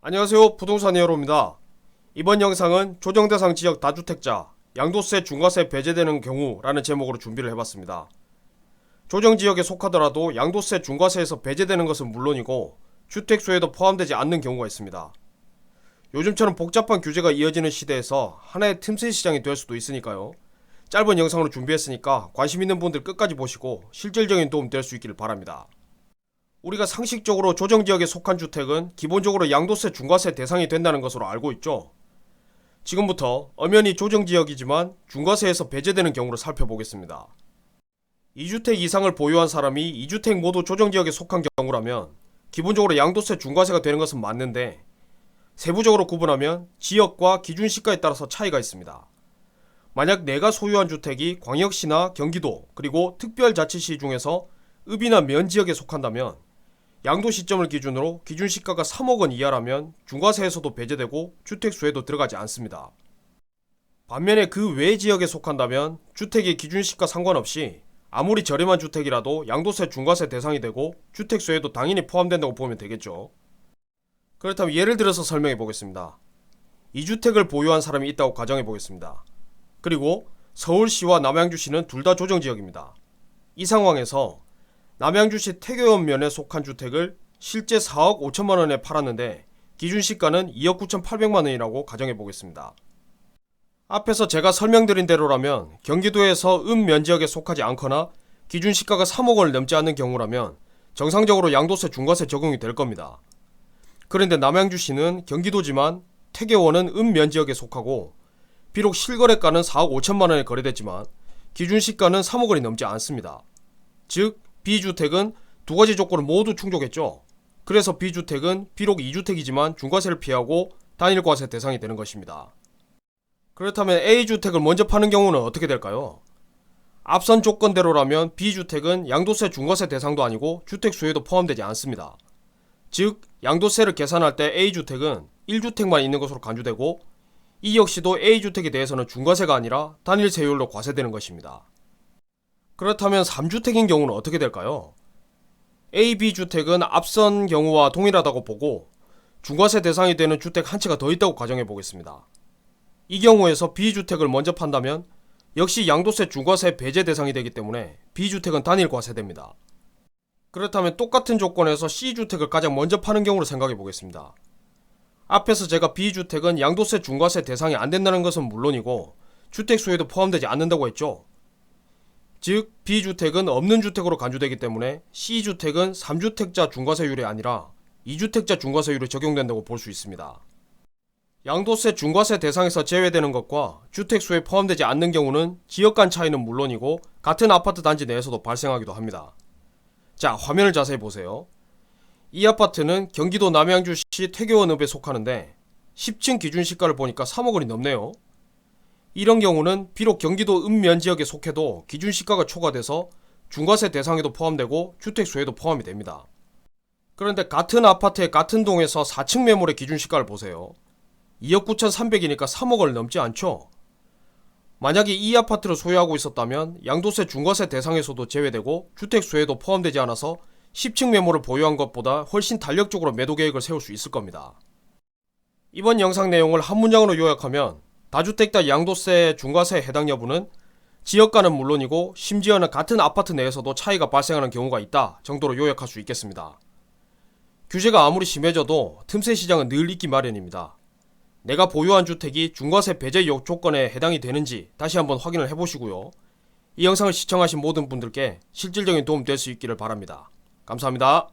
안녕하세요, 부동산 히어로입니다. 이번 영상은 조정대상 지역 다주택자 양도세 중과세 배제되는 경우라는 제목으로 준비를 해봤습니다. 조정지역에 속하더라도 양도세 중과세에서 배제되는 것은 물론이고 주택수에도 포함되지 않는 경우가 있습니다. 요즘처럼 복잡한 규제가 이어지는 시대에서 하나의 틈새 시장이 될 수도 있으니까요. 짧은 영상으로 준비했으니까 관심 있는 분들 끝까지 보시고 실질적인 도움 될 수 있기를 바랍니다. 우리가 상식적으로 조정지역에 속한 주택은 기본적으로 양도세 중과세 대상이 된다는 것으로 알고 있죠. 지금부터 엄연히 조정지역이지만 중과세에서 배제되는 경우를 살펴보겠습니다. 2주택 이상을 보유한 사람이 2주택 모두 조정지역에 속한 경우라면 기본적으로 양도세 중과세가 되는 것은 맞는데 세부적으로 구분하면 지역과 기준시가에 따라서 차이가 있습니다. 만약 내가 소유한 주택이 광역시나 경기도 그리고 특별자치시 중에서 읍이나 면지역에 속한다면 양도 시점을 기준으로 기준시가가 3억 원 이하라면 중과세에서도 배제되고 주택수에도 들어가지 않습니다. 반면에 그 외 지역에 속한다면 주택의 기준시가 상관없이 아무리 저렴한 주택이라도 양도세 중과세 대상이 되고 주택수에도 당연히 포함된다고 보면 되겠죠. 그렇다면 예를 들어서 설명해 보겠습니다. 2주택을 보유한 사람이 있다고 가정해 보겠습니다. 그리고 서울시와 남양주시는 둘 다 조정지역입니다. 이 상황에서 남양주시 태교연면에 속한 주택을 실제 4억 5천만원에 팔았는데 기준시가는 2억 9,800만원이라고 가정해 보겠습니다. 앞에서 제가 설명드린 대로라면 경기도에서 읍면지역에 속하지 않거나 기준시가가 3억 원을 넘지 않는 경우라면 정상적으로 양도세 중과세 적용이 될 겁니다. 그런데 남양주시는 경기도지만 태교원은 읍면지역에 속하고 비록 실거래가는 4억 5천만원에 거래됐지만 기준시가는 3억 원이 넘지 않습니다. 즉 B주택은 두 가지 조건을 모두 충족했죠. 그래서 B주택은 비록 2주택이지만 중과세를 피하고 단일과세 대상이 되는 것입니다. 그렇다면 A주택을 먼저 파는 경우는 어떻게 될까요? 앞선 조건대로라면 B주택은 양도세 중과세 대상도 아니고 주택수에도 포함되지 않습니다. 즉 양도세를 계산할 때 A주택은 1주택만 있는 것으로 간주되고 이 역시도 A주택에 대해서는 중과세가 아니라 단일 세율로 과세되는 것입니다. 그렇다면 3주택인 경우는 어떻게 될까요? A, B주택은 앞선 경우와 동일하다고 보고 중과세 대상이 되는 주택 한 채가 더 있다고 가정해 보겠습니다. 이 경우에서 B주택을 먼저 판다면 역시 양도세 중과세 배제 대상이 되기 때문에 B주택은 단일 과세됩니다. 그렇다면 똑같은 조건에서 C주택을 가장 먼저 파는 경우를 생각해 보겠습니다. 앞에서 제가 B주택은 양도세 중과세 대상이 안 된다는 것은 물론이고 주택수에도 포함되지 않는다고 했죠. 즉 B주택은 없는 주택으로 간주되기 때문에 C주택은 3주택자 중과세율이 아니라 2주택자 중과세율이 적용된다고 볼 수 있습니다. 양도세 중과세 대상에서 제외되는 것과 주택수에 포함되지 않는 경우는 지역 간 차이는 물론이고 같은 아파트 단지 내에서도 발생하기도 합니다. 자, 화면을 자세히 보세요. 이 아파트는 경기도 남양주시 태교원읍에 속하는데 10층 기준시가를 보니까 3억 원이 넘네요. 이런 경우는 비록 경기도 읍면지역에 속해도 기준시가가 초과돼서 중과세 대상에도 포함되고 주택수에도 포함이 됩니다. 그런데 같은 아파트의 같은 동에서 4층 매물의 기준시가를 보세요. 2억 9,300이니까 3억 원을 넘지 않죠? 만약에 이 아파트를 소유하고 있었다면 양도세 중과세 대상에서도 제외되고 주택수에도 포함되지 않아서 10층 매물을 보유한 것보다 훨씬 탄력적으로 매도 계획을 세울 수 있을 겁니다. 이번 영상 내용을 한 문장으로 요약하면 다주택자 양도세 중과세 해당 여부는 지역과는 물론이고 심지어는 같은 아파트 내에서도 차이가 발생하는 경우가 있다 정도로 요약할 수 있겠습니다. 규제가 아무리 심해져도 틈새 시장은 늘 있기 마련입니다. 내가 보유한 주택이 중과세 배제 조건에 해당이 되는지 다시 한번 확인을 해보시고요. 이 영상을 시청하신 모든 분들께 실질적인 도움 될 수 있기를 바랍니다. 감사합니다.